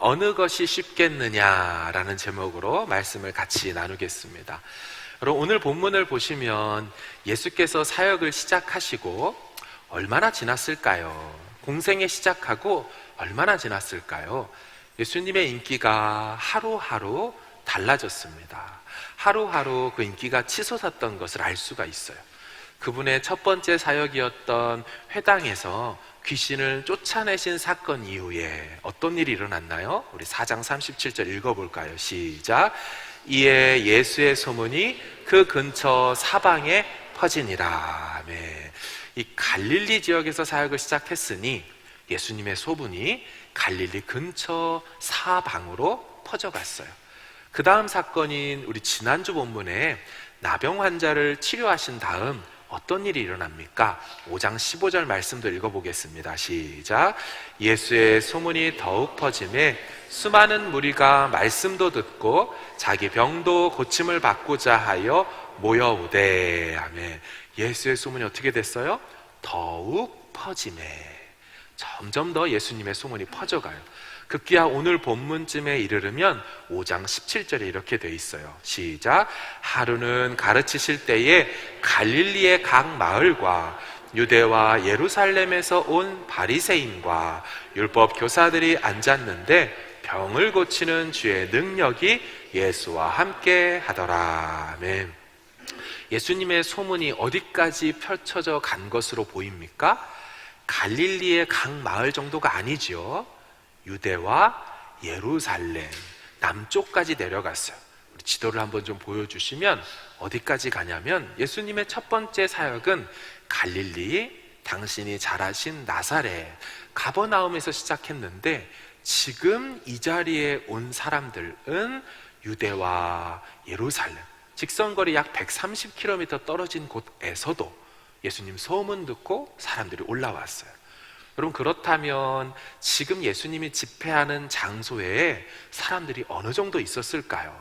어느 것이 쉽겠느냐라는 제목으로 말씀을 같이 나누겠습니다. 여러분, 오늘 본문을 보시면 예수께서 사역을 시작하시고 얼마나 지났을까요? 공생에 시작하고 얼마나 지났을까요? 예수님의 인기가 하루하루 달라졌습니다. 하루하루 그 인기가 치솟았던 것을 알 수가 있어요. 그분의 첫 번째 사역이었던 회당에서 귀신을 쫓아내신 사건 이후에 어떤 일이 일어났나요? 우리 4장 37절 읽어볼까요? 시작. 이에 예수의 소문이 그 근처 사방에 퍼지니라. 아멘. 이 갈릴리 지역에서 사역을 시작했으니 예수님의 소문이 갈릴리 근처 사방으로 퍼져갔어요. 그 다음 사건인 우리 지난주 본문에 나병 환자를 치료하신 다음 어떤 일이 일어납니까? 5장 15절 말씀도 읽어보겠습니다. 시작. 예수의 소문이 더욱 퍼짐에 수많은 무리가 말씀도 듣고 자기 병도 고침을 받고자 하여 모여오되. 아멘. 예수의 소문이 어떻게 됐어요? 더욱 퍼짐에. 점점 더 예수님의 소문이 퍼져가요. 급기야 오늘 본문쯤에 이르르면 5장 17절에 이렇게 돼 있어요. 시작. 하루는 가르치실 때에 갈릴리의 각 마을과 유대와 예루살렘에서 온 바리새인과 율법 교사들이 앉았는데 병을 고치는 주의 능력이 예수와 함께 하더라. 아멘. 예수님의 소문이 어디까지 펼쳐져 간 것으로 보입니까? 갈릴리의 각 마을 정도가 아니죠. 유대와 예루살렘 남쪽까지 내려갔어요. 우리 지도를 한번 좀 보여주시면 어디까지 가냐면 예수님의 첫 번째 사역은 갈릴리, 당신이 자라신 나사렛, 가버나움에서 시작했는데 지금 이 자리에 온 사람들은 유대와 예루살렘, 직선거리 약 130km 떨어진 곳에서도 예수님 소문 듣고 사람들이 올라왔어요. 여러분, 그렇다면 지금 예수님이 집회하는 장소에 사람들이 어느 정도 있었을까요?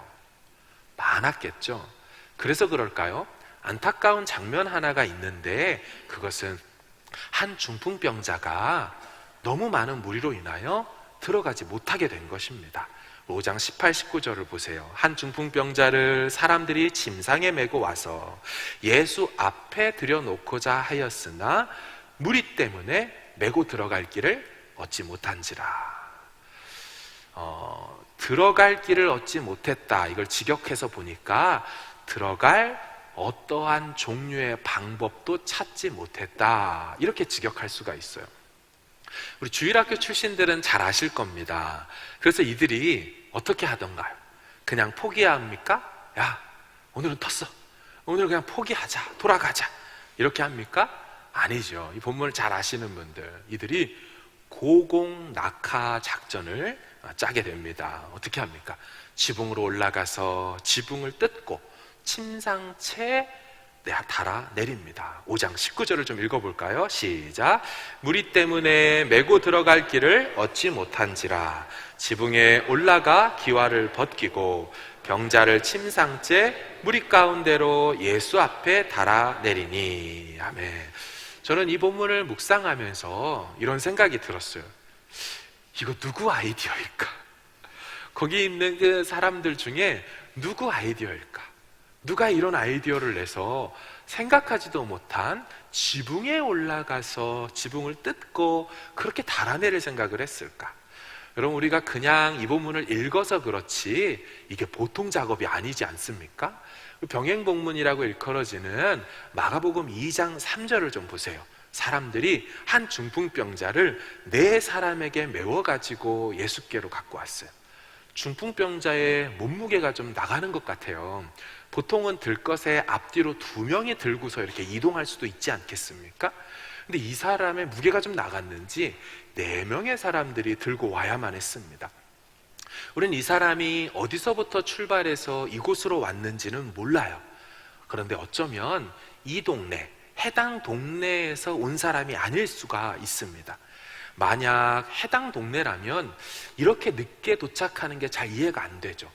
많았겠죠. 그래서 그럴까요? 안타까운 장면 하나가 있는데 그것은 한 중풍병자가 너무 많은 무리로 인하여 들어가지 못하게 된 것입니다. 5장 18, 19절을 보세요. 한 중풍병자를 사람들이 침상에 메고 와서 예수 앞에 들여놓고자 하였으나 무리 때문에 메고 들어갈 길을 얻지 못한지라. 들어갈 길을 얻지 못했다. 이걸 직역해서 보니까 들어갈 어떠한 종류의 방법도 찾지 못했다. 이렇게 직역할 수가 있어요. 우리 주일학교 출신들은 잘 아실 겁니다. 그래서 이들이 어떻게 하던가요? 그냥 포기합니까? 야, 오늘은 텄어. 오늘 그냥 포기하자. 돌아가자. 이렇게 합니까? 아니죠. 이 본문을 잘 아시는 분들, 이들이 고공 낙하 작전을 짜게 됩니다. 어떻게 합니까? 지붕으로 올라가서 지붕을 뜯고 침상채 달아 내립니다. 5장 19절을 좀 읽어볼까요? 시작. 무리 때문에 메고 들어갈 길을 얻지 못한지라 지붕에 올라가 기와를 벗기고 병자를 침상째 무리 가운데로 예수 앞에 달아 내리니. 아멘. 저는 이 본문을 묵상하면서 이런 생각이 들었어요. 이거 누구 아이디어일까? 거기 있는 그 사람들 중에 누구 아이디어일까? 누가 이런 아이디어를 내서 생각하지도 못한 지붕에 올라가서 지붕을 뜯고 그렇게 달아내릴 생각을 했을까? 여러분, 우리가 그냥 이 본문을 읽어서 그렇지 이게 보통 작업이 아니지 않습니까? 병행복문이라고 일컬어지는 마가복음 2장 3절을 좀 보세요. 사람들이 한 중풍병자를 4사람에게 메워가지고 예수께로 갖고 왔어요. 중풍병자의 몸무게가 좀 나가는 것 같아요. 보통은 들것에 앞뒤로 2명이 들고서 이렇게 이동할 수도 있지 않겠습니까? 근데 이 사람의 무게가 좀 나갔는지 4명의 사람들이 들고 와야만 했습니다. 우리는 이 사람이 어디서부터 출발해서 이곳으로 왔는지는 몰라요. 그런데 어쩌면 이 동네, 해당 동네에서 온 사람이 아닐 수가 있습니다. 만약 해당 동네라면 이렇게 늦게 도착하는 게 잘 이해가 안 되죠.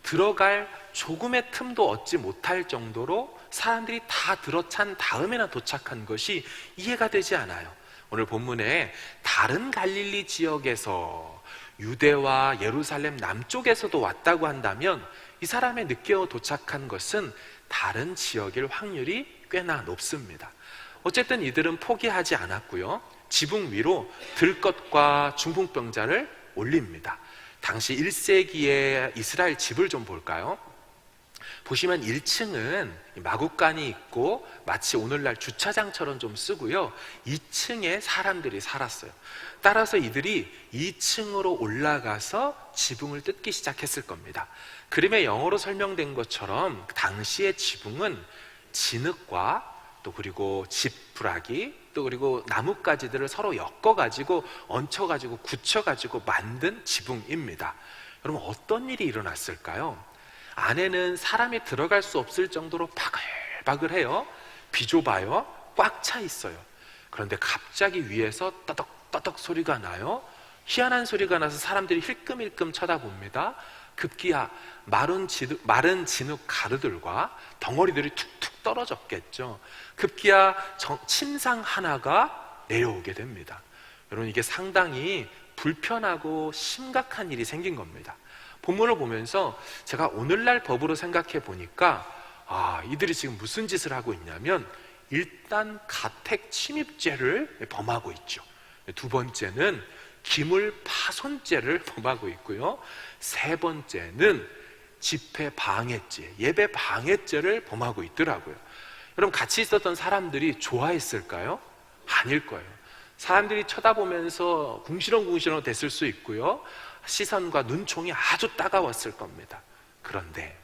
들어갈 조금의 틈도 얻지 못할 정도로 사람들이 다 들어찬 다음에나 도착한 것이 이해가 되지 않아요. 오늘 본문에 다른 갈릴리 지역에서 유대와 예루살렘 남쪽에서도 왔다고 한다면 이 사람의 늦게 도착한 것은 다른 지역일 확률이 꽤나 높습니다. 어쨌든 이들은 포기하지 않았고요, 지붕 위로 들것과 중풍병자를 올립니다. 당시 1세기의 이스라엘 집을 좀 볼까요? 보시면 1층은 마구간이 있고 마치 오늘날 주차장처럼 좀 쓰고요, 2층에 사람들이 살았어요. 따라서 이들이 2층으로 올라가서 지붕을 뜯기 시작했을 겁니다. 그림에 영어로 설명된 것처럼 당시의 지붕은 진흙과 또 그리고 지푸라기 또 그리고 나뭇가지들을 서로 엮어가지고 얹혀가지고 굳혀가지고 만든 지붕입니다. 여러분, 어떤 일이 일어났을까요? 안에는 사람이 들어갈 수 없을 정도로 바글바글해요. 비좁아요. 꽉 차 있어요. 그런데 갑자기 위에서 떠덕떠덕 소리가 나요. 희한한 소리가 나서 사람들이 힐끔힐끔 쳐다봅니다. 급기야 마른 진흙 가루들과 덩어리들이 툭툭 떨어졌겠죠. 급기야 침상 하나가 내려오게 됩니다. 여러분, 이게 상당히 불편하고 심각한 일이 생긴 겁니다. 본문을 보면서 제가 오늘날 법으로 생각해 보니까 이들이 지금 무슨 짓을 하고 있냐면, 일단 가택 침입죄를 범하고 있죠. 두 번째는 기물 파손죄를 범하고 있고요, 세 번째는 집회 방해죄, 예배 방해죄를 범하고 있더라고요. 여러분, 같이 있었던 사람들이 좋아했을까요? 아닐 거예요. 사람들이 쳐다보면서 궁시렁궁시렁 됐을 수 있고요, 시선과 눈총이 아주 따가웠을 겁니다. 그런데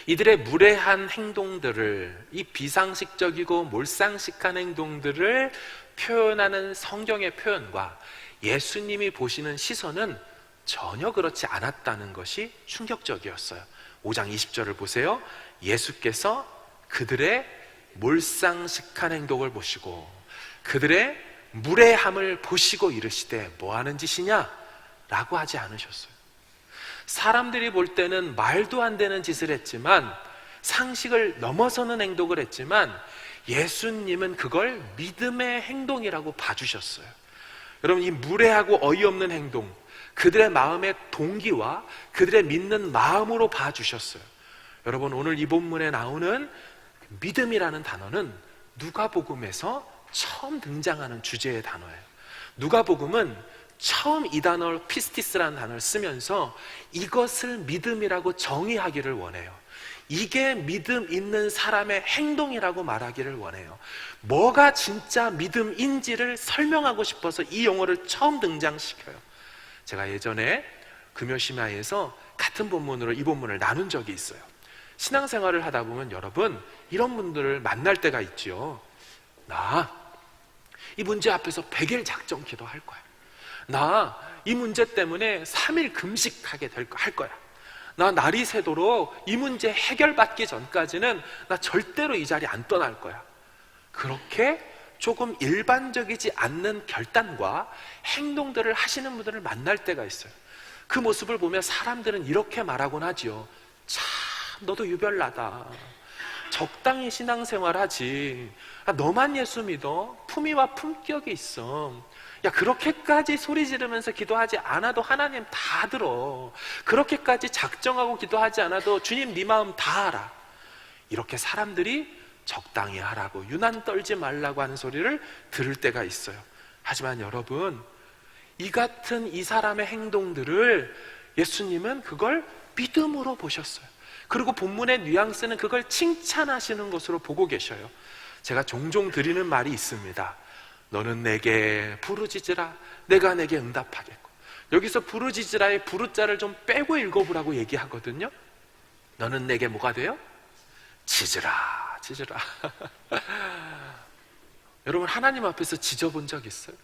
이들의 무례한 행동들을, 이 비상식적이고 몰상식한 행동들을 표현하는 성경의 표현과 예수님이 보시는 시선은 전혀 그렇지 않았다는 것이 충격적이었어요. 5장 20절을 보세요. 예수께서 그들의 몰상식한 행동을 보시고 그들의 무례함을 보시고 이르시되 뭐하는 짓이냐? 라고 하지 않으셨어요. 사람들이 볼 때는 말도 안 되는 짓을 했지만, 상식을 넘어서는 행동을 했지만, 예수님은 그걸 믿음의 행동이라고 봐주셨어요. 여러분, 이 무례하고 어이없는 행동, 그들의 마음의 동기와 그들의 믿는 마음으로 봐주셨어요. 여러분, 오늘 이 본문에 나오는 믿음이라는 단어는 누가복음에서 처음 등장하는 주제의 단어예요. 누가복음은 처음 이 단어 피스티스라는 단어를 쓰면서 이것을 믿음이라고 정의하기를 원해요. 이게 믿음 있는 사람의 행동이라고 말하기를 원해요. 뭐가 진짜 믿음인지를 설명하고 싶어서 이 용어를 처음 등장시켜요. 제가 예전에 금요심야에서 같은 본문으로 이 본문을 나눈 적이 있어요. 신앙생활을 하다 보면 여러분, 이런 분들을 만날 때가 있지요. 나 이 문제 앞에서 100일 작정 기도할 거야. 나 이 문제 때문에 3일 금식하게 할 거야. 나 날이 새도록 이 문제 해결받기 전까지는 나 절대로 이 자리 안 떠날 거야. 그렇게 조금 일반적이지 않는 결단과 행동들을 하시는 분들을 만날 때가 있어요. 그 모습을 보면 사람들은 이렇게 말하곤 하지요. 참 너도 유별나다. 적당히 신앙생활 하지. 너만 예수 믿어. 품위와 품격이 있어. 야, 그렇게까지 소리 지르면서 기도하지 않아도 하나님 다 들어. 그렇게까지 작정하고 기도하지 않아도 주님 네 마음 다 알아. 이렇게 사람들이 적당히 하라고, 유난 떨지 말라고 하는 소리를 들을 때가 있어요. 하지만 여러분, 이 같은 이 사람의 행동들을 예수님은 그걸 믿음으로 보셨어요. 그리고 본문의 뉘앙스는 그걸 칭찬하시는 것으로 보고 계셔요. 제가 종종 드리는 말이 있습니다. 너는 내게 부르짖으라 내가 내게 응답하겠고. 여기서 부르짖으라의 부르자를 좀 빼고 읽어보라고 얘기하거든요. 너는 내게 뭐가 돼요? 짖으라. 여러분, 하나님 앞에서 짖어본 적 있어요?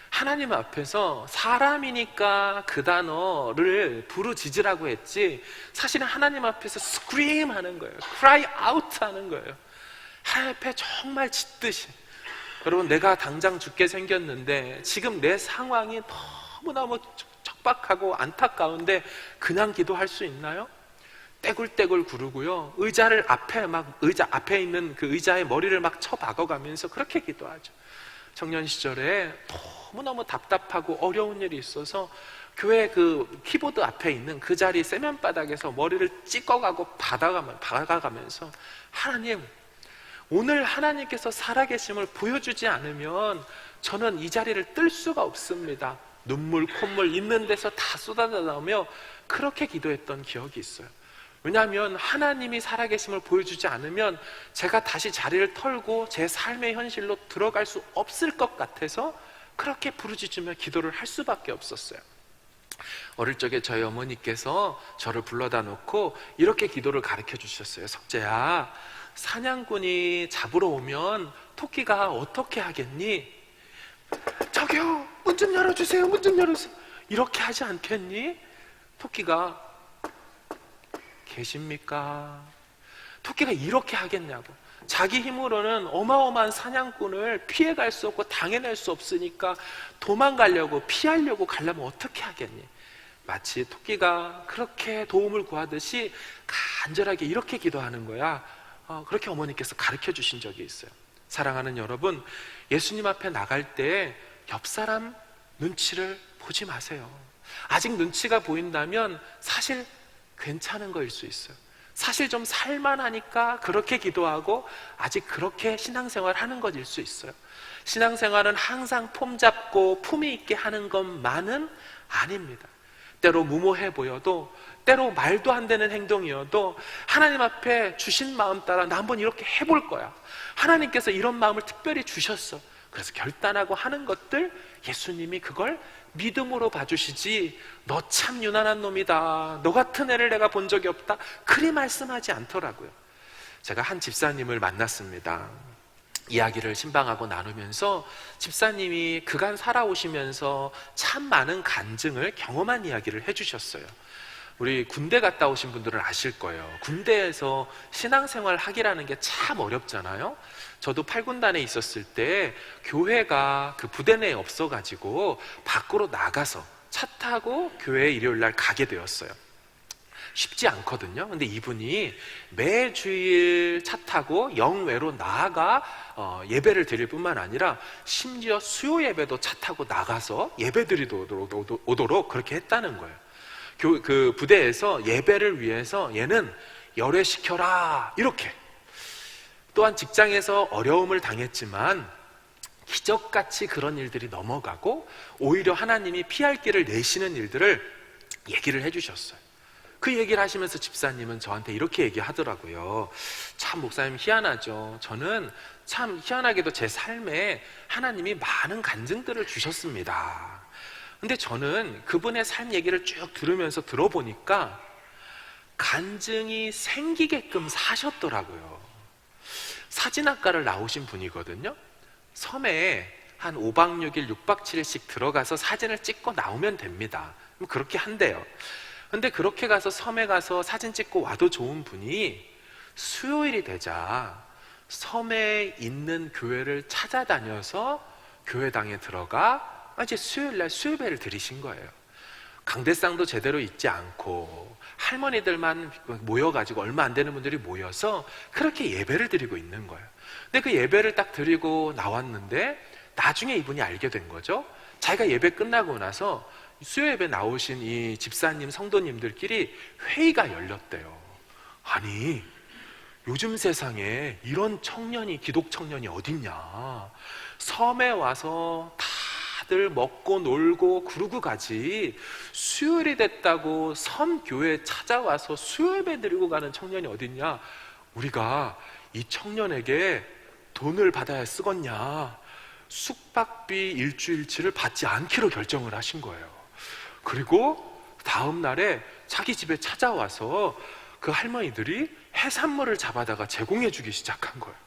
하나님 앞에서 사람이니까 그 단어를 부르짖으라고 했지, 사실은 하나님 앞에서 scream 하는 거예요. cry out 하는 거예요. 하나님 앞에 정말 짖듯이. 여러분, 내가 당장 죽게 생겼는데 지금 내 상황이 너무너무 척박하고 안타까운데 그냥 기도할 수 있나요? 떼굴떼굴 구르고요, 의자 앞에 있는 그 의자의 머리를 막 쳐박아가면서 그렇게 기도하죠. 청년 시절에 너무너무 답답하고 어려운 일이 있어서 교회 그 키보드 앞에 있는 그 자리 세면바닥에서 머리를 찍어가고 박아가면서 하나님, 오늘 하나님께서 살아계심을 보여주지 않으면 저는 이 자리를 뜰 수가 없습니다. 눈물, 콧물 있는 데서 다 쏟아져 나오며 그렇게 기도했던 기억이 있어요. 왜냐하면 하나님이 살아계심을 보여주지 않으면 제가 다시 자리를 털고 제 삶의 현실로 들어갈 수 없을 것 같아서 그렇게 부르짖으며 기도를 할 수밖에 없었어요. 어릴 적에 저희 어머니께서 저를 불러다 놓고 이렇게 기도를 가르쳐 주셨어요. 석재야, 사냥꾼이 잡으러 오면 토끼가 어떻게 하겠니? 저기요, 문 좀 열어주세요, 문 좀 열어주세요. 이렇게 하지 않겠니? 토끼가 계십니까? 토끼가 이렇게 하겠냐고. 자기 힘으로는 어마어마한 사냥꾼을 피해갈 수 없고 당해낼 수 없으니까 도망가려고, 피하려고 가려면 어떻게 하겠니? 마치 토끼가 그렇게 도움을 구하듯이 간절하게 이렇게 기도하는 거야. 그렇게 어머니께서 가르쳐 주신 적이 있어요. 사랑하는 여러분, 예수님 앞에 나갈 때 옆 사람 눈치를 보지 마세요. 아직 눈치가 보인다면 사실 괜찮은 거일 수 있어요. 사실 좀 살만하니까 그렇게 기도하고 아직 그렇게 신앙생활 하는 것일 수 있어요. 신앙생활은 항상 폼 잡고 품위 있게 하는 것만은 아닙니다. 때로 무모해 보여도, 때로 말도 안 되는 행동이어도 하나님 앞에 주신 마음 따라 나 한번 이렇게 해볼 거야. 하나님께서 이런 마음을 특별히 주셨어. 그래서 결단하고 하는 것들, 예수님이 그걸 믿음으로 봐주시지, 너 참 유난한 놈이다, 너 같은 애를 내가 본 적이 없다, 그리 말씀하지 않더라고요. 제가 한 집사님을 만났습니다. 이야기를 신방하고 나누면서 집사님이 그간 살아오시면서 참 많은 간증을 경험한 이야기를 해주셨어요. 우리 군대 갔다 오신 분들은 아실 거예요. 군대에서 신앙생활 하기라는 게 참 어렵잖아요. 저도 8군단에 있었을 때 교회가 그 부대 내에 없어가지고 밖으로 나가서 차 타고 교회에 일요일날 가게 되었어요. 쉽지 않거든요. 근데 이분이 매 주일 차 타고 영외로 나아가 예배를 드릴 뿐만 아니라 심지어 수요 예배도 차 타고 나가서 예배 드리도록 그렇게 했다는 거예요. 그 부대에서 예배를 위해서 얘는 열애시켜라, 이렇게. 또한 직장에서 어려움을 당했지만 기적같이 그런 일들이 넘어가고 오히려 하나님이 피할 길을 내시는 일들을 얘기를 해주셨어요. 그 얘기를 하시면서 집사님은 저한테 이렇게 얘기하더라고요. 참 목사님 희한하죠. 저는 참 희한하게도 제 삶에 하나님이 많은 간증들을 주셨습니다. 근데 저는 그분의 삶 얘기를 쭉 들어보니까 간증이 생기게끔 사셨더라고요. 사진학과를 나오신 분이거든요. 섬에 한 5박 6일, 6박 7일씩 들어가서 사진을 찍고 나오면 됩니다. 그렇게 한대요. 근데 그렇게 가서 섬에 가서 사진 찍고 와도 좋은 분이 수요일이 되자 섬에 있는 교회를 찾아다녀서 교회당에 들어가 이제 수요일날 수요배를 드리신 거예요. 강대상도 제대로 있지 않고 할머니들만 모여가지고 얼마 안 되는 분들이 모여서 그렇게 예배를 드리고 있는 거예요. 근데 그 예배를 딱 드리고 나왔는데 나중에 이분이 알게 된 거죠. 자기가 예배 끝나고 나서 수요 예배 나오신 이 집사님 성도님들끼리 회의가 열렸대요. 아니, 요즘 세상에 이런 청년이, 기독 청년이 어딨냐. 섬에 와서 다들 먹고 놀고 그러고 가지 수요일이 됐다고 섬 교회에 찾아와서 수요 예배 드리고 가는 청년이 어딨냐. 우리가 이 청년에게 돈을 받아야 쓰겄냐. 숙박비 일주일치를 받지 않기로 결정을 하신 거예요. 그리고 다음 날에 자기 집에 찾아와서 그 할머니들이 해산물을 잡아다가 제공해 주기 시작한 거예요.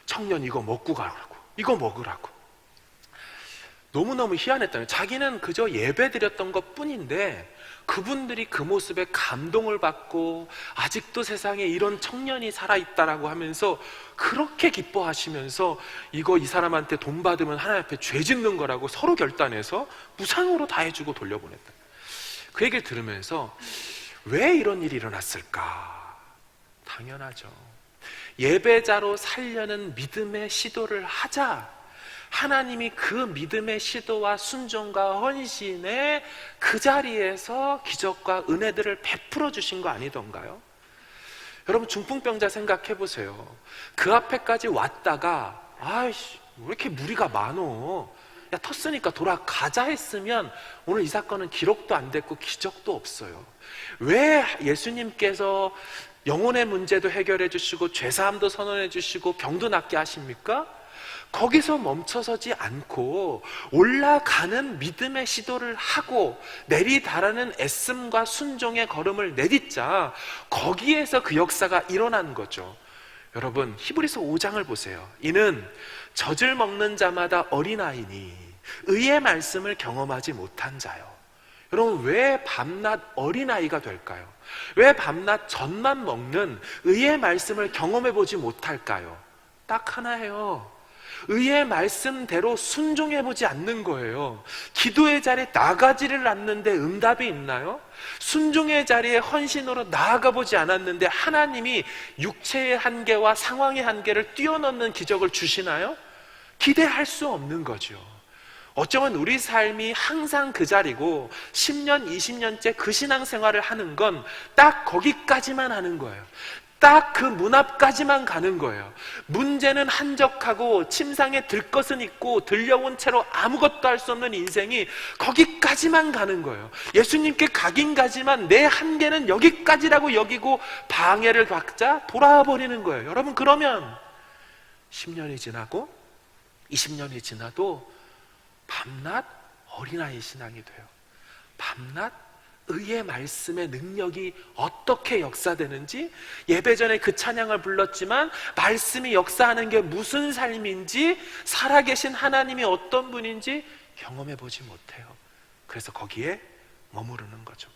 청년 이거 먹고 가라고, 이거 먹으라고. 너무너무 희한했다는 거예요. 자기는 그저 예배 드렸던 것 뿐인데 그분들이 그 모습에 감동을 받고 아직도 세상에 이런 청년이 살아있다라고 하면서 그렇게 기뻐하시면서 이거 이 사람한테 돈 받으면 하나님 앞에 죄 짓는 거라고 서로 결단해서 무상으로 다 해주고 돌려보냈다. 그 얘기를 들으면서 왜 이런 일이 일어났을까? 당연하죠. 예배자로 살려는 믿음의 시도를 하자 하나님이 그 믿음의 시도와 순종과 헌신에 그 자리에서 기적과 은혜들을 베풀어 주신 거 아니던가요? 여러분, 중풍병자 생각해 보세요. 그 앞에까지 왔다가 아이씨, 왜 이렇게 무리가 많어? 야, 텄으니까 돌아가자 했으면 오늘 이 사건은 기록도 안 됐고 기적도 없어요. 왜 예수님께서 영혼의 문제도 해결해 주시고 죄사함도 선언해 주시고 병도 낫게 하십니까? 거기서 멈춰서지 않고 올라가는 믿음의 시도를 하고 내리달하는 애씀과 순종의 걸음을 내딛자 거기에서 그 역사가 일어난 거죠. 여러분, 히브리서 5장을 보세요. 이는 젖을 먹는 자마다 어린아이니 의의 말씀을 경험하지 못한 자요. 여러분, 왜 밤낮 어린아이가 될까요? 왜 밤낮 젖만 먹는 의의 말씀을 경험해 보지 못할까요? 딱 하나예요. 의의 말씀대로 순종해 보지 않는 거예요. 기도의 자리에 나가지를 않는데 응답이 있나요? 순종의 자리에 헌신으로 나아가 보지 않았는데 하나님이 육체의 한계와 상황의 한계를 뛰어넘는 기적을 주시나요? 기대할 수 없는 거죠. 어쩌면 우리 삶이 항상 그 자리고 10년, 20년째 그 신앙생활을 하는 건 딱 거기까지만 하는 거예요. 딱 그 문 앞까지만 가는 거예요. 문제는 한적하고 침상에 들 것은 있고 들려온 채로 아무것도 할 수 없는 인생이 거기까지만 가는 거예요. 예수님께 가긴 가지만 내 한계는 여기까지라고 여기고 방해를 받자 돌아와 버리는 거예요. 여러분, 그러면 10년이 지나고 20년이 지나도 밤낮 어린아이 신앙이 돼요. 밤낮 의의 말씀의 능력이 어떻게 역사되는지, 예배 전에 그 찬양을 불렀지만 말씀이 역사하는 게 무슨 삶인지, 살아계신 하나님이 어떤 분인지 경험해 보지 못해요. 그래서 거기에 머무르는 거죠.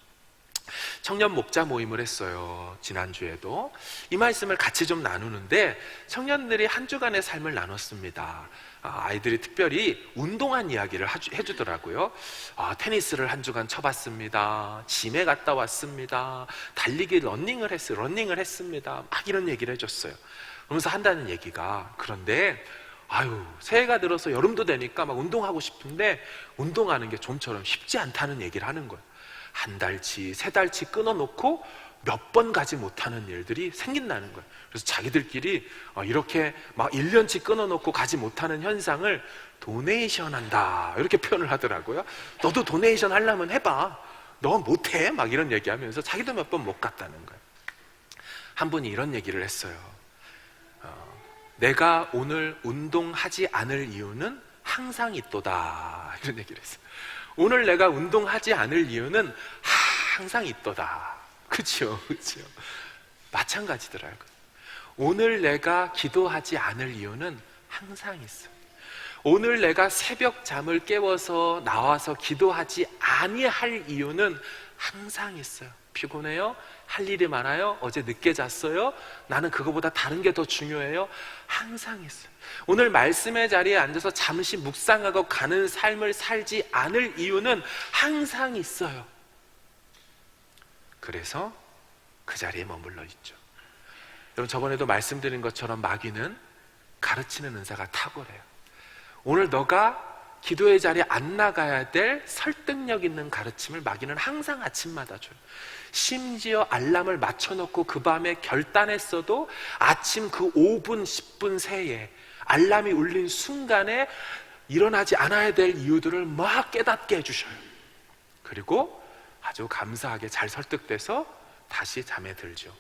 청년 목자 모임을 했어요. 지난주에도 이 말씀을 같이 좀 나누는데 청년들이 한 주간의 삶을 나눴습니다. 아이들이 특별히 운동한 이야기를 해주더라고요. 테니스를 한 주간 쳐봤습니다. 짐에 갔다 왔습니다. 달리기 러닝을 했습니다. 막 이런 얘기를 해줬어요. 그러면서 한다는 얘기가, 그런데 새해가 들어서 여름도 되니까 막 운동하고 싶은데 운동하는 게 좀처럼 쉽지 않다는 얘기를 하는 거예요. 한 달치, 세 달치 끊어놓고 몇 번 가지 못하는 일들이 생긴다는 거예요. 그래서 자기들끼리 이렇게 막 1년치 끊어놓고 가지 못하는 현상을 도네이션 한다, 이렇게 표현을 하더라고요. 너도 도네이션 하려면 해봐. 너 못해? 막 이런 얘기하면서 자기도 몇 번 못 갔다는 거예요. 한 분이 이런 얘기를 했어요. 내가 오늘 운동하지 않을 이유는 항상 있도다, 이런 얘기를 했어요. 오늘 내가 운동하지 않을 이유는 항상 있도다. 그렇죠? 마찬가지더라고요. 오늘 내가 기도하지 않을 이유는 항상 있어요. 오늘 내가 새벽 잠을 깨워서 나와서 기도하지 아니할 이유는 항상 있어요. 피곤해요? 할 일이 많아요? 어제 늦게 잤어요? 나는 그거보다 다른 게 더 중요해요? 항상 있어요. 오늘 말씀의 자리에 앉아서 잠시 묵상하고 가는 삶을 살지 않을 이유는 항상 있어요. 그래서 그 자리에 머물러 있죠. 여러분, 저번에도 말씀드린 것처럼 마귀는 가르치는 은사가 탁월해요. 오늘 너가 기도의 자리에 안 나가야 될 설득력 있는 가르침을 마귀는 항상 아침마다 줘요. 심지어 알람을 맞춰놓고 그 밤에 결단했어도 아침 그 5분, 10분 새에 알람이 울린 순간에 일어나지 않아야 될 이유들을 막 깨닫게 해주셔요. 그리고 아주 감사하게 잘 설득돼서 다시 잠에 들죠.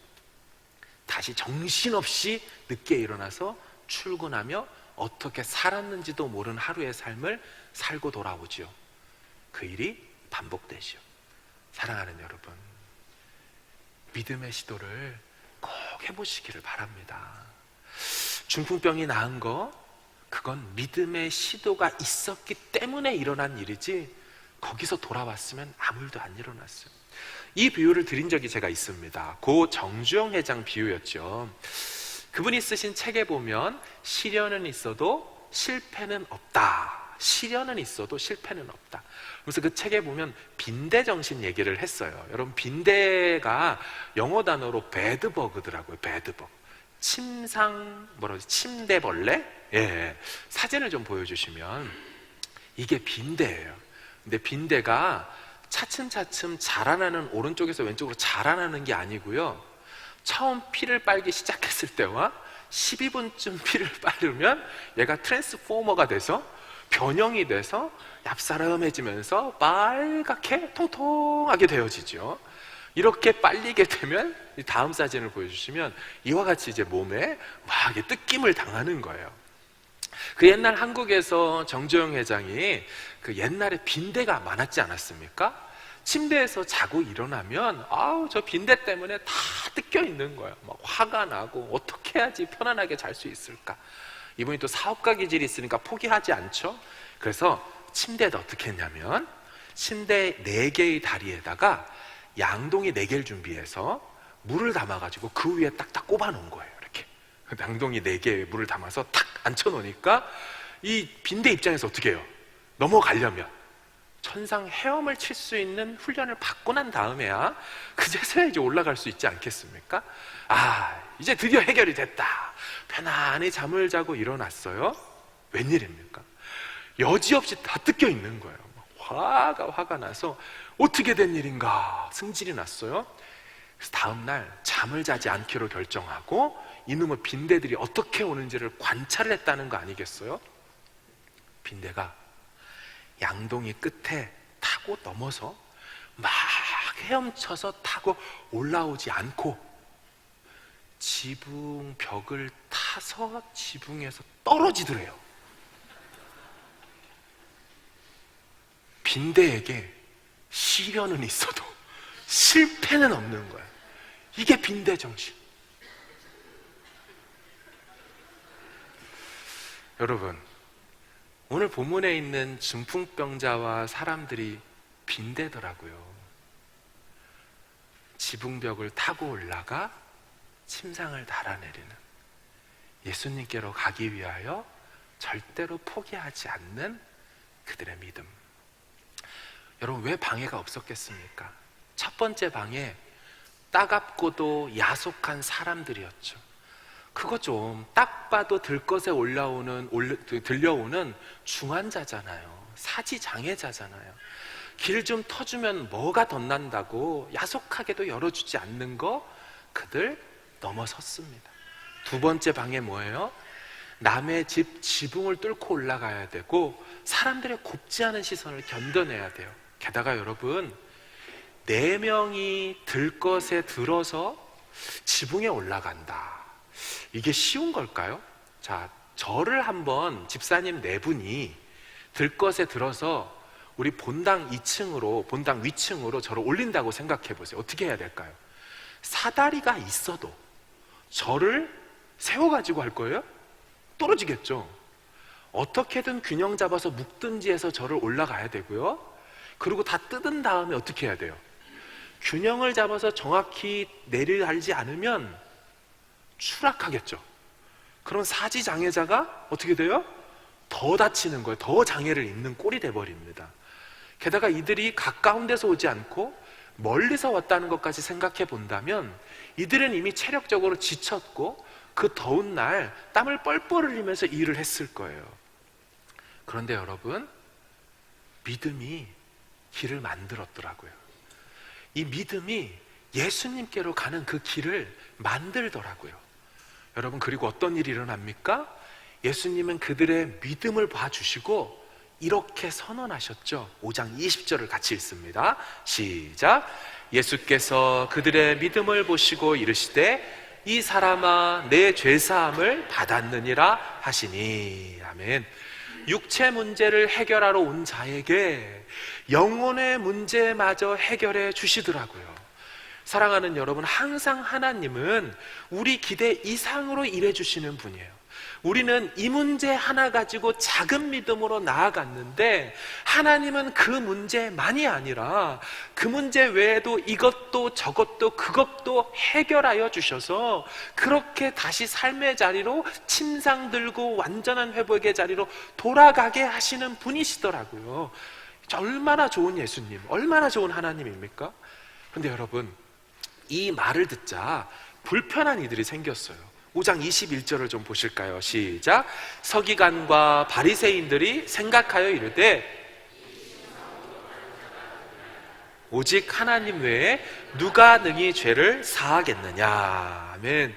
다시 정신없이 늦게 일어나서 출근하며 어떻게 살았는지도 모르는 하루의 삶을 살고 돌아오지요. 그 일이 반복되지요. 사랑하는 여러분, 믿음의 시도를 꼭 해보시기를 바랍니다. 중풍병이 나은 거, 그건 믿음의 시도가 있었기 때문에 일어난 일이지 거기서 돌아왔으면 아무 일도 안 일어났어요. 이 비유를 드린 적이 제가 있습니다. 고 정주영 회장 비유였죠. 그분이 쓰신 책에 보면 시련은 있어도 실패는 없다. 시련은 있어도 실패는 없다. 그래서 그 책에 보면 빈대정신 얘기를 했어요. 여러분, 빈대가 영어 단어로 배드버그더라고요. 배드버그. 침대벌레? 예, 사진을 좀 보여주시면 이게 빈대예요. 근데 빈대가 차츰차츰 자라나는, 오른쪽에서 왼쪽으로 자라나는 게 아니고요, 처음 피를 빨기 시작했을 때와 12분쯤 피를 빨으면 얘가 트랜스포머가 돼서 변형이 돼서 얍사름해지면서 빨갛게 통통하게 되어지죠. 이렇게 빨리게 되면 다음 사진을 보여주시면 이와 같이 이제 몸에 막 뜯김을 당하는 거예요. 그 옛날 한국에서 정주영 회장이 그 옛날에 빈대가 많았지 않았습니까? 침대에서 자고 일어나면 아우 저 빈대 때문에 다 뜯겨 있는 거예요. 막 화가 나고 어떻게 해야지 편안하게 잘 수 있을까? 이분이 또 사업가 기질이 있으니까 포기하지 않죠. 그래서 침대에다 어떻게 했냐면 침대 4개의 다리에다가 양동이 4개를 준비해서 물을 담아가지고 그 위에 딱딱 꼽아 놓은 거예요. 이렇게 양동이 4개에 물을 담아서 탁 앉혀 놓으니까 이 빈대 입장에서 어떻게 해요? 넘어가려면 천상 헤엄을 칠 수 있는 훈련을 받고 난 다음에야 그제서야 이제 올라갈 수 있지 않겠습니까? 아, 이제 드디어 해결이 됐다. 편안히 잠을 자고 일어났어요. 웬일입니까? 여지없이 다 뜯겨 있는 거예요. 화가 나서 어떻게 된 일인가 승질이 났어요. 그래서 다음날 잠을 자지 않기로 결정하고 이놈의 빈대들이 어떻게 오는지를 관찰을 했다는 거 아니겠어요? 빈대가 양동이 끝에 타고 넘어서 막 헤엄쳐서 타고 올라오지 않고 지붕 벽을 타서 지붕에서 떨어지더래요. 빈대에게 시련은 있어도 실패는 없는 거예요. 이게 빈대 정신. 여러분, 오늘 본문에 있는 중풍병자와 사람들이 빈대더라고요. 지붕벽을 타고 올라가 침상을 달아내리는, 예수님께로 가기 위하여 절대로 포기하지 않는 그들의 믿음. 여러분, 왜 방해가 없었겠습니까? 첫 번째 방해, 따갑고도 야속한 사람들이었죠. 그거 좀 딱 봐도 들것에 들려오는 중환자잖아요. 사지장애자잖아요. 길 좀 터주면 뭐가 덧난다고 야속하게도 열어주지 않는 거, 그들 넘어섰습니다. 두 번째 방해 뭐예요? 남의 집 지붕을 뚫고 올라가야 되고 사람들의 곱지 않은 시선을 견뎌내야 돼요. 게다가 여러분, 4명이 들것에 들어서 지붕에 올라간다. 이게 쉬운 걸까요? 자, 저를 한번 집사님 4분이 들것에 들어서 우리 본당 위층으로 저를 올린다고 생각해 보세요. 어떻게 해야 될까요? 사다리가 있어도 저를 세워가지고 할 거예요? 떨어지겠죠. 어떻게든 균형 잡아서 묶든지 해서 저를 올라가야 되고요. 그리고 다 뜯은 다음에 어떻게 해야 돼요? 균형을 잡아서 정확히 내려달지 않으면 추락하겠죠. 그런 사지장애자가 어떻게 돼요? 더 다치는 거예요. 더 장애를 입는 꼴이 돼버립니다. 게다가 이들이 가까운 데서 오지 않고 멀리서 왔다는 것까지 생각해 본다면 이들은 이미 체력적으로 지쳤고 그 더운 날 땀을 뻘뻘 흘리면서 일을 했을 거예요. 그런데 여러분, 믿음이 길을 만들었더라고요. 이 믿음이 예수님께로 가는 그 길을 만들더라고요. 여러분, 그리고 어떤 일이 일어납니까? 예수님은 그들의 믿음을 봐주시고 이렇게 선언하셨죠. 5장 20절을 같이 읽습니다. 시작. 예수께서 그들의 믿음을 보시고 이르시되 이 사람아 내 죄사함을 받았느니라 하시니. 아멘. 육체 문제를 해결하러 온 자에게 영혼의 문제마저 해결해 주시더라고요. 사랑하는 여러분, 항상 하나님은 우리 기대 이상으로 일해 주시는 분이에요. 우리는 이 문제 하나 가지고 작은 믿음으로 나아갔는데 하나님은 그 문제만이 아니라 그 문제 외에도 이것도 저것도 그것도 해결하여 주셔서 그렇게 다시 삶의 자리로 침상 들고 완전한 회복의 자리로 돌아가게 하시는 분이시더라고요. 얼마나 좋은 예수님, 얼마나 좋은 하나님입니까? 근데 여러분, 이 말을 듣자 불편한 이들이 생겼어요. 5장 21절을 좀 보실까요? 시작. 서기관과 바리새인들이 생각하여 이르되 오직 하나님 외에 누가 능히 죄를 사하겠느냐. 아멘.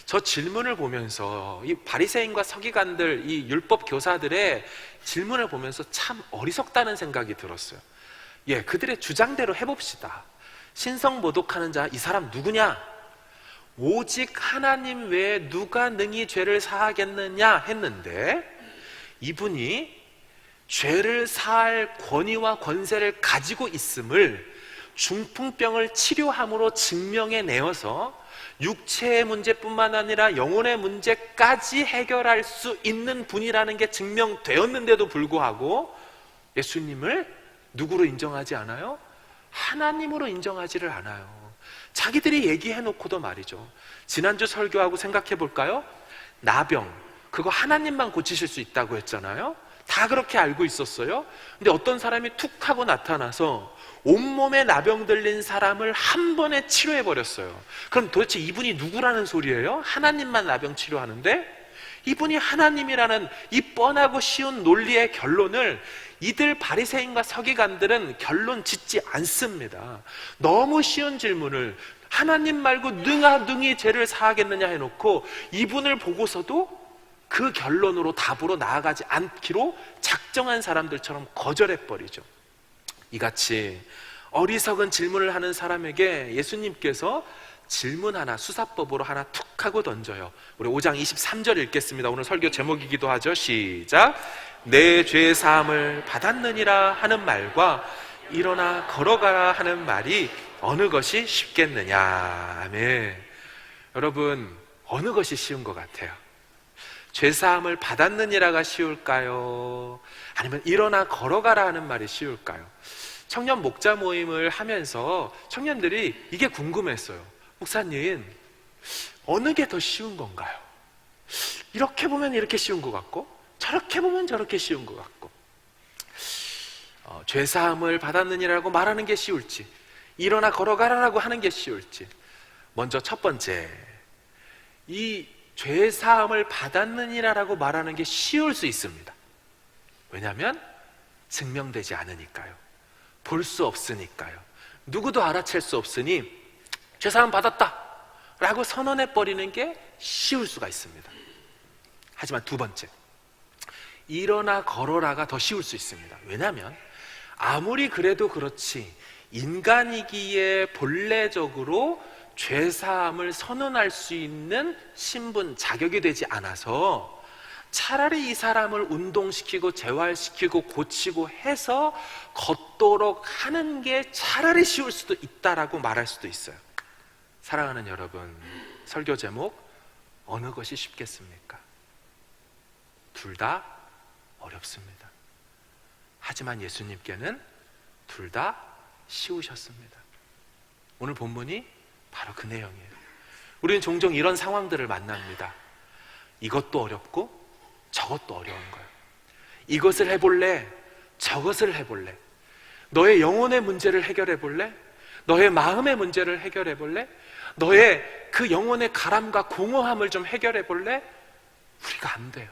저 질문을 보면서 이 바리새인과 서기관들, 이 율법 교사들의 질문을 보면서 참 어리석다는 생각이 들었어요. 예, 그들의 주장대로 해봅시다. 신성모독하는 자, 이 사람 누구냐? 오직 하나님 외에 누가 능히 죄를 사하겠느냐 했는데, 이분이 죄를 사할 권위와 권세를 가지고 있음을 중풍병을 치료함으로 증명해 내어서 육체의 문제뿐만 아니라 영혼의 문제까지 해결할 수 있는 분이라는 게 증명되었는데도 불구하고 예수님을 누구로 인정하지 않아요? 하나님으로 인정하지를 않아요. 자기들이 얘기해놓고도 말이죠. 지난주 설교하고 생각해 볼까요? 나병, 그거 하나님만 고치실 수 있다고 했잖아요. 다 그렇게 알고 있었어요. 근데 어떤 사람이 툭 하고 나타나서 온몸에 나병 들린 사람을 한 번에 치료해 버렸어요. 그럼 도대체 이분이 누구라는 소리예요? 하나님만 나병 치료하는데? 이분이 하나님이라는 이 뻔하고 쉬운 논리의 결론을 이들 바리새인과 서기관들은 결론 짓지 않습니다. 너무 쉬운 질문을 하나님 말고 능히 죄를 사하겠느냐 해놓고 이분을 보고서도 그 결론으로 답으로 나아가지 않기로 작정한 사람들처럼 거절해버리죠. 이같이 어리석은 질문을 하는 사람에게 예수님께서 질문 하나, 수사법으로 하나 툭 하고 던져요. 우리 5장 23절 읽겠습니다. 오늘 설교 제목이기도 하죠. 시작. 내 죄 사함을 받았느니라 하는 말과 일어나 걸어가라 하는 말이 어느 것이 쉽겠느냐. 아멘. 여러분, 어느 것이 쉬운 것 같아요? 죄사함을 받았느니라가 쉬울까요? 아니면 일어나 걸어가라 하는 말이 쉬울까요? 청년 목자 모임을 하면서 청년들이 이게 궁금했어요. 목사님, 어느 게 더 쉬운 건가요? 이렇게 보면 이렇게 쉬운 것 같고 저렇게 보면 저렇게 쉬운 것 같고, 죄사함을 받았느니라고 말하는 게 쉬울지, 일어나 걸어가라라고 하는 게 쉬울지. 먼저 첫 번째, 이 죄사함을 받았느니라고 말하는 게 쉬울 수 있습니다. 왜냐하면 증명되지 않으니까요. 볼 수 없으니까요. 누구도 알아챌 수 없으니 죄사함 받았다 라고 선언해버리는 게 쉬울 수가 있습니다. 하지만 두 번째, 일어나 걸어라가 더 쉬울 수 있습니다. 왜냐하면 아무리 그래도 그렇지 인간이기에 본래적으로 죄사함을 선언할 수 있는 신분, 자격이 되지 않아서 차라리 이 사람을 운동시키고 재활시키고 고치고 해서 걷도록 하는 게 차라리 쉬울 수도 있다라고 말할 수도 있어요. 사랑하는 여러분, 설교 제목 어느 것이 쉽겠습니까? 둘 다 어렵습니다. 하지만 예수님께는 둘 다 쉬우셨습니다. 오늘 본문이 바로 그 내용이에요. 우리는 종종 이런 상황들을 만납니다. 이것도 어렵고 저것도 어려운 거예요. 이것을 해볼래? 저것을 해볼래? 너의 영혼의 문제를 해결해 볼래? 너의 마음의 문제를 해결해 볼래? 너의 그 영혼의 가람과 공허함을 좀 해결해 볼래? 우리가 안 돼요.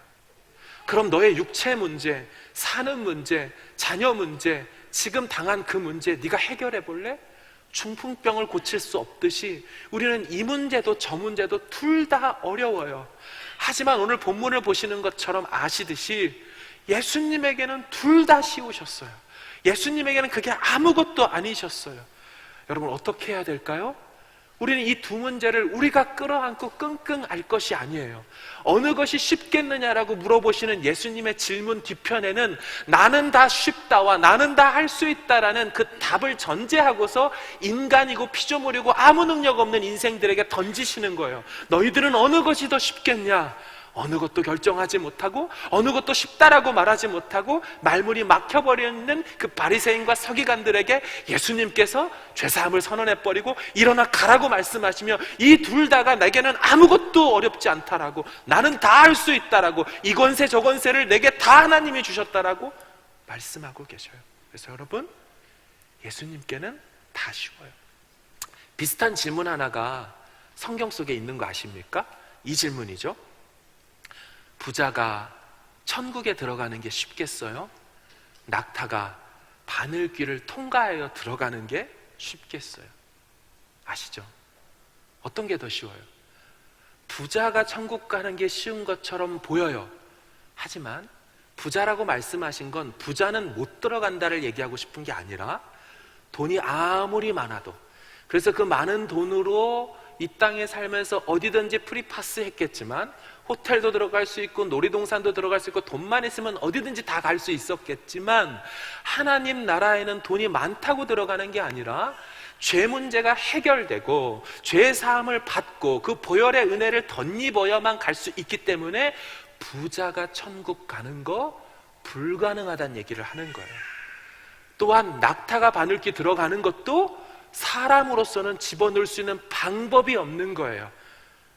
그럼 너의 육체 문제, 사는 문제, 자녀 문제, 지금 당한 그 문제 네가 해결해 볼래? 중풍병을 고칠 수 없듯이 우리는 이 문제도 저 문제도 둘 다 어려워요. 하지만 오늘 본문을 보시는 것처럼 아시듯이 예수님에게는 둘 다 쉬우셨어요. 예수님에게는 그게 아무것도 아니셨어요. 여러분, 어떻게 해야 될까요? 우리는 이 두 문제를 우리가 끌어안고 끙끙 앓 것이 아니에요. 어느 것이 쉽겠느냐라고 물어보시는 예수님의 질문 뒤편에는 나는 다 쉽다와 나는 다 할 수 있다라는 그 답을 전제하고서 인간이고 피조물이고 아무 능력 없는 인생들에게 던지시는 거예요. 너희들은 어느 것이 더 쉽겠냐? 어느 것도 결정하지 못하고 어느 것도 쉽다라고 말하지 못하고 말문이 막혀버리는 그 바리새인과 서기관들에게 예수님께서 죄사함을 선언해버리고 일어나 가라고 말씀하시며 이 둘 다가 내게는 아무것도 어렵지 않다라고, 나는 다 할 수 있다라고, 이 권세 저 권세를 내게 다 하나님이 주셨다라고 말씀하고 계셔요. 그래서 여러분, 예수님께는 다 쉬워요. 비슷한 질문 하나가 성경 속에 있는 거 아십니까? 이 질문이죠. 부자가 천국에 들어가는 게 쉽겠어요? 낙타가 바늘귀를 통과하여 들어가는 게 쉽겠어요? 아시죠? 어떤 게 더 쉬워요? 부자가 천국 가는 게 쉬운 것처럼 보여요. 하지만 부자라고 말씀하신 건 부자는 못 들어간다를 얘기하고 싶은 게 아니라 돈이 아무리 많아도, 그래서 그 많은 돈으로 이 땅에 살면서 어디든지 프리파스 했겠지만 호텔도 들어갈 수 있고 놀이동산도 들어갈 수 있고 돈만 있으면 어디든지 다 갈 수 있었겠지만 하나님 나라에는 돈이 많다고 들어가는 게 아니라 죄 문제가 해결되고 죄 사함을 받고 그 보혈의 은혜를 덧입어야만 갈 수 있기 때문에 부자가 천국 가는 거 불가능하다는 얘기를 하는 거예요. 또한 낙타가 바늘귀 들어가는 것도 사람으로서는 집어넣을 수 있는 방법이 없는 거예요.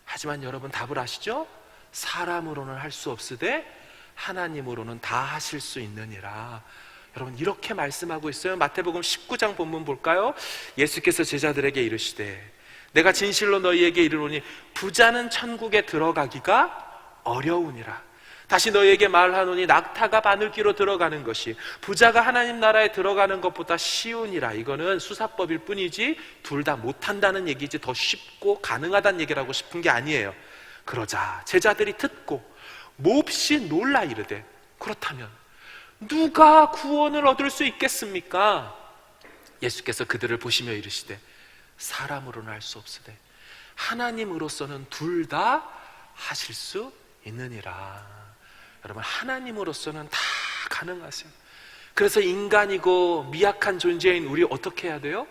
하지만 여러분 답을 아시죠? 사람으로는 할 수 없으되 하나님으로는 다 하실 수 있느니라. 여러분 이렇게 말씀하고 있어요. 마태복음 19장 본문 볼까요? 예수께서 제자들에게 이르시되 내가 진실로 너희에게 이르노니 부자는 천국에 들어가기가 어려우니라. 다시 너희에게 말하노니 낙타가 바늘귀로 들어가는 것이 부자가 하나님 나라에 들어가는 것보다 쉬우니라. 이거는 수사법일 뿐이지 둘 다 못한다는 얘기지 더 쉽고 가능하다는 얘기를 하고 싶은 게 아니에요. 그러자 제자들이 듣고 몹시 놀라 이르되 그렇다면 누가 구원을 얻을 수 있겠습니까? 예수께서 그들을 보시며 이르시되 사람으로는 할 수 없으되 하나님으로서는 둘 다 하실 수 있느니라. 여러분 하나님으로서는 다 가능하세요. 그래서 인간이고 미약한 존재인 우리 어떻게 해야 돼요?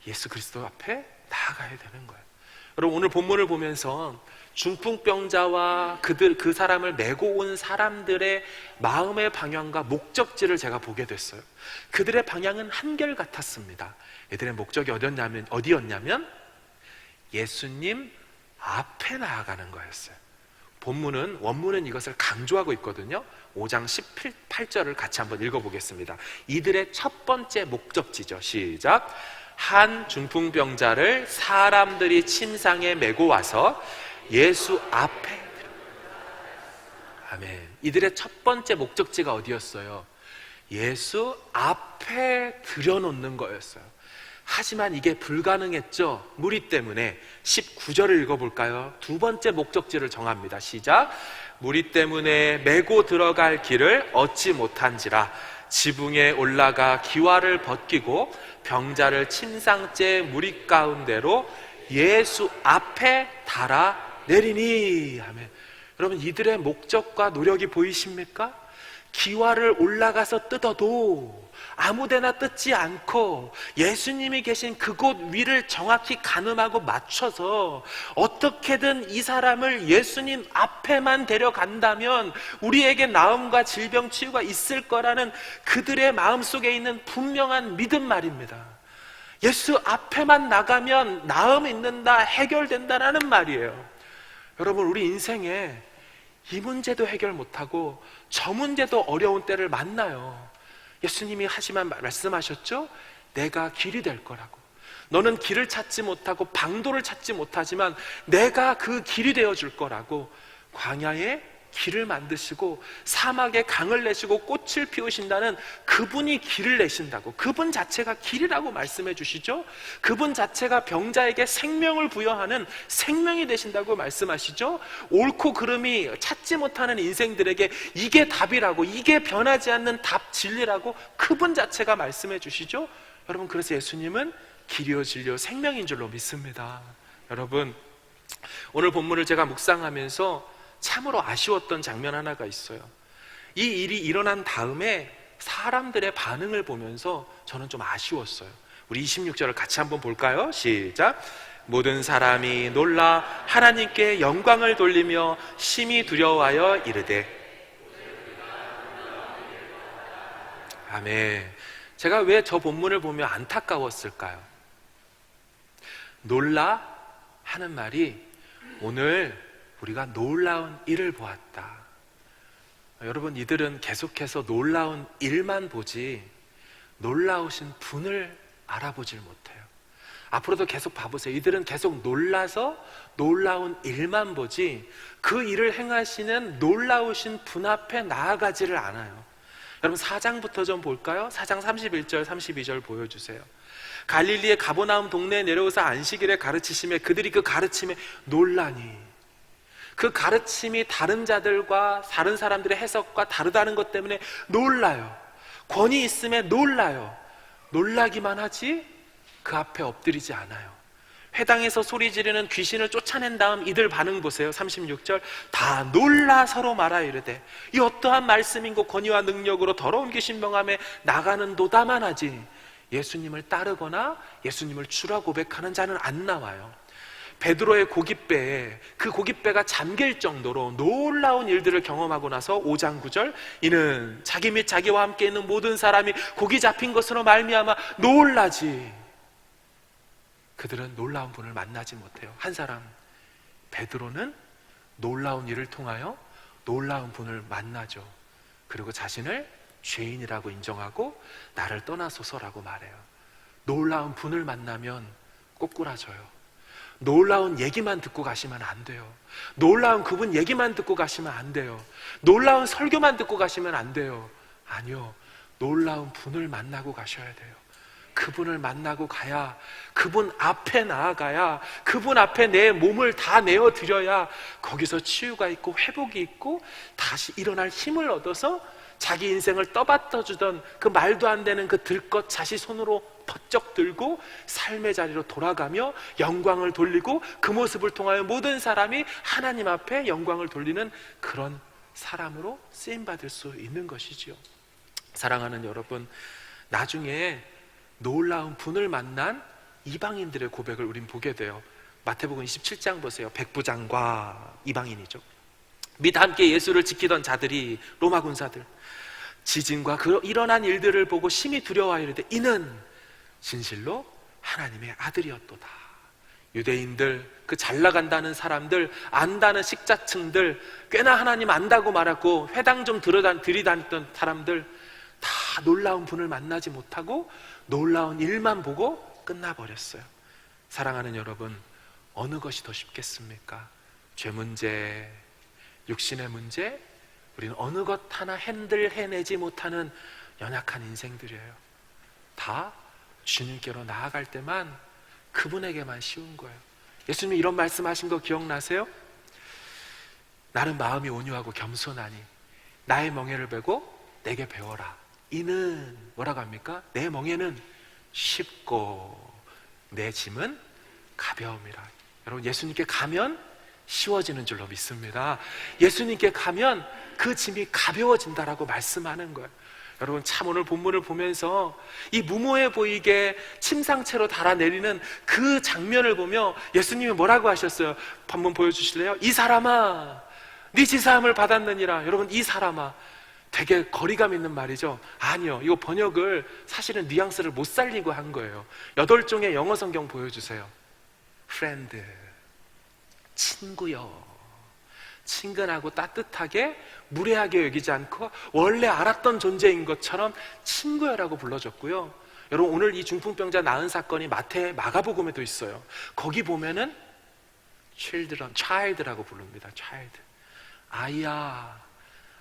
예수 그리스도 앞에 나아가야 되는 거예요. 여러분 오늘 본문을 보면서 중풍병자와 그 사람을 메고 온 사람들의 마음의 방향과 목적지를 제가 보게 됐어요. 그들의 방향은 한결같았습니다. 이들의 목적이 어디였냐면 예수님 앞에 나아가는 거였어요. 원문은 이것을 강조하고 있거든요. 5장 18절을 같이 한번 읽어보겠습니다. 이들의 첫 번째 목적지죠. 시작. 한 중풍병자를 사람들이 침상에 메고 와서 예수 앞에. 아멘. 이들의 첫 번째 목적지가 어디였어요? 예수 앞에 들여놓는 거였어요. 하지만 이게 불가능했죠. 무리 때문에. 19절을 읽어볼까요? 두 번째 목적지를 정합니다. 시작. 무리 때문에 메고 들어갈 길을 얻지 못한지라 지붕에 올라가 기와를 벗기고 병자를 침상째 무리 가운데로 예수 앞에 달아 내리니. 아멘. 여러분 이들의 목적과 노력이 보이십니까? 기와를 올라가서 뜯어도 아무데나 뜯지 않고 예수님이 계신 그곳 위를 정확히 가늠하고 맞춰서 어떻게든 이 사람을 예수님 앞에만 데려간다면 우리에게 나음과 질병 치유가 있을 거라는 그들의 마음속에 있는 분명한 믿음 말입니다. 예수 앞에만 나가면 나음 있는다, 해결된다라는 말이에요. 여러분 우리 인생에 이 문제도 해결 못하고 저 문제도 어려운 때를 만나요. 예수님이 말씀하셨죠? 내가 길이 될 거라고. 너는 길을 찾지 못하고 방도를 찾지 못하지만 내가 그 길이 되어줄 거라고. 광야에 길을 만드시고 사막에 강을 내시고 꽃을 피우신다는 그분이 길을 내신다고. 그분 자체가 길이라고 말씀해 주시죠. 그분 자체가 병자에게 생명을 부여하는 생명이 되신다고 말씀하시죠. 옳고 그름이 찾지 못하는 인생들에게 이게 답이라고, 이게 변하지 않는 답, 진리라고 그분 자체가 말씀해 주시죠. 여러분 그래서 예수님은 길이요 진리요 생명인 줄로 믿습니다. 여러분 오늘 본문을 제가 묵상하면서 참으로 아쉬웠던 장면 하나가 있어요. 이 일이 일어난 다음에 사람들의 반응을 보면서 저는 좀 아쉬웠어요. 우리 26절을 같이 한번 볼까요? 시작. 모든 사람이 놀라 하나님께 영광을 돌리며 심히 두려워하여 이르되. 아멘. 제가 왜 저 본문을 보며 안타까웠을까요? 놀라 하는 말이 오늘 우리가 놀라운 일을 보았다. 여러분 이들은 계속해서 놀라운 일만 보지 놀라우신 분을 알아보질 못해요. 앞으로도 계속 봐보세요. 이들은 계속 놀라서 놀라운 일만 보지 그 일을 행하시는 놀라우신 분 앞에 나아가지를 않아요. 여러분 4장부터 좀 볼까요? 4장 31절 32절 보여주세요. 갈릴리의 가버나움 동네에 내려오사 안식일에 가르치심에 그들이 그 가르침에 놀라니, 그 가르침이 다른 자들과 다른 사람들의 해석과 다르다는 것 때문에 놀라요. 권위 있음에 놀라요. 놀라기만 하지 그 앞에 엎드리지 않아요. 회당에서 소리 지르는 귀신을 쫓아낸 다음 이들 반응 보세요. 36절 다 놀라 서로 말하 이르되 이 어떠한 말씀인고 권위와 능력으로 더러운 귀신 명함에 나가는 도다만 하지 예수님을 따르거나 예수님을 주라 고백하는 자는 안 나와요. 베드로의 고깃배에 그 고깃배가 잠길 정도로 놀라운 일들을 경험하고 나서 5장 9절 이는 자기 및 자기와 함께 있는 모든 사람이 고기 잡힌 것으로 말미암아 놀라지. 그들은 놀라운 분을 만나지 못해요. 한 사람 베드로는 놀라운 일을 통하여 놀라운 분을 만나죠. 그리고 자신을 죄인이라고 인정하고 나를 떠나소서라고 말해요. 놀라운 분을 만나면 꼬꾸라져요. 놀라운 얘기만 듣고 가시면 안 돼요. 놀라운 그분 얘기만 듣고 가시면 안 돼요. 놀라운 설교만 듣고 가시면 안 돼요. 아니요, 놀라운 분을 만나고 가셔야 돼요. 그분을 만나고 가야, 그분 앞에 나아가야, 그분 앞에 내 몸을 다 내어드려야 거기서 치유가 있고 회복이 있고 다시 일어날 힘을 얻어서 자기 인생을 떠받쳐주던 그 말도 안 되는 그 들것 자시 손으로 번쩍 들고 삶의 자리로 돌아가며 영광을 돌리고 그 모습을 통하여 모든 사람이 하나님 앞에 영광을 돌리는 그런 사람으로 쓰임받을 수 있는 것이지요. 사랑하는 여러분, 나중에 놀라운 분을 만난 이방인들의 고백을 우린 보게 돼요. 마태복음 27장 보세요. 백부장과 이방인이죠. 및 함께 예수를 지키던 자들이, 로마 군사들, 지진과 그 일어난 일들을 보고 심히 두려워하여 이르되 이는 진실로 하나님의 아들이었도다. 유대인들, 그 잘나간다는 사람들, 안다는 식자층들, 꽤나 하나님 안다고 말하고 회당 좀 들이다녔던 사람들 다 놀라운 분을 만나지 못하고 놀라운 일만 보고 끝나버렸어요. 사랑하는 여러분, 어느 것이 더 쉽겠습니까? 죄 문제, 육신의 문제, 우리는 어느 것 하나 해내지 못하는 연약한 인생들이에요. 다 주님께로 나아갈 때만 그분에게만 쉬운 거예요. 예수님이 이런 말씀하신 거 기억나세요? 나는 마음이 온유하고 겸손하니 나의 멍에를 베고 내게 배워라. 이는 뭐라고 합니까? 내 멍에는 쉽고 내 짐은 가벼움이라. 여러분, 예수님께 가면 쉬워지는 줄로 믿습니다. 예수님께 가면 그 짐이 가벼워진다라고 말씀하는 거예요. 여러분, 참 오늘 본문을 보면서 이 무모해 보이게 침상채로 달아내리는 그 장면을 보며 예수님이 뭐라고 하셨어요? 한번 보여주실래요? 이 사람아, 네 지사함을 받았느니라. 여러분, 이 사람아, 되게 거리감 있는 말이죠? 아니요, 이거 번역을 사실은 뉘앙스를 못 살리고 한 거예요. 8종의 영어 성경 보여주세요. friend, 친구요. 친근하고 따뜻하게 무례하게 여기지 않고 원래 알았던 존재인 것처럼 친구여라고 불러줬고요. 여러분, 오늘 이 중풍병자 나은 사건이 마가복음에도 있어요. 거기 보면은 child라고 부릅니다. child, 아이야,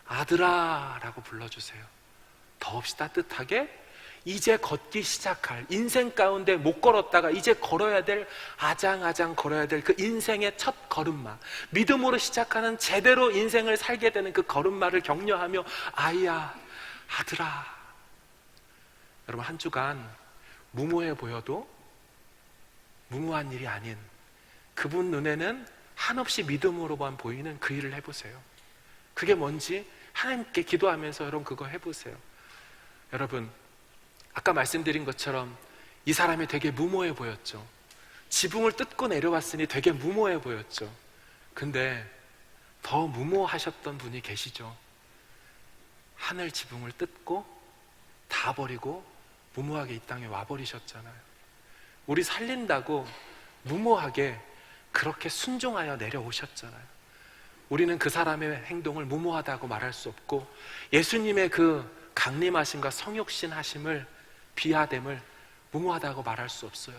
아들아 라고 불러주세요. 더없이 따뜻하게 이제 걷기 시작할, 인생 가운데 못 걸었다가 이제 걸어야 될, 아장아장 걸어야 될 그 인생의 첫 걸음마, 믿음으로 시작하는 제대로 인생을 살게 되는 그 걸음마를 격려하며 아이야, 아들아. 여러분, 한 주간 무모해 보여도 무모한 일이 아닌 그분 눈에는 한없이 믿음으로만 보이는 그 일을 해보세요. 그게 뭔지 하나님께 기도하면서 여러분 그거 해보세요. 여러분, 아까 말씀드린 것처럼 이 사람이 되게 무모해 보였죠. 지붕을 뜯고 내려왔으니 되게 무모해 보였죠. 근데 더 무모하셨던 분이 계시죠. 하늘 지붕을 뜯고 다 버리고 무모하게 이 땅에 와버리셨잖아요. 우리 살린다고 무모하게 그렇게 순종하여 내려오셨잖아요. 우리는 그 사람의 행동을 무모하다고 말할 수 없고 예수님의 그 강림하심과 성육신 하심을, 비하됨을 무모하다고 말할 수 없어요.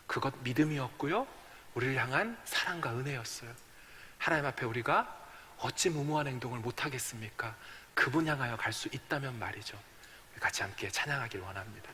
그것 믿음이었고요, 우리를 향한 사랑과 은혜였어요. 하나님 앞에 우리가 어찌 무모한 행동을 못하겠습니까? 그분 향하여 갈 수 있다면 말이죠. 같이 함께 찬양하길 원합니다.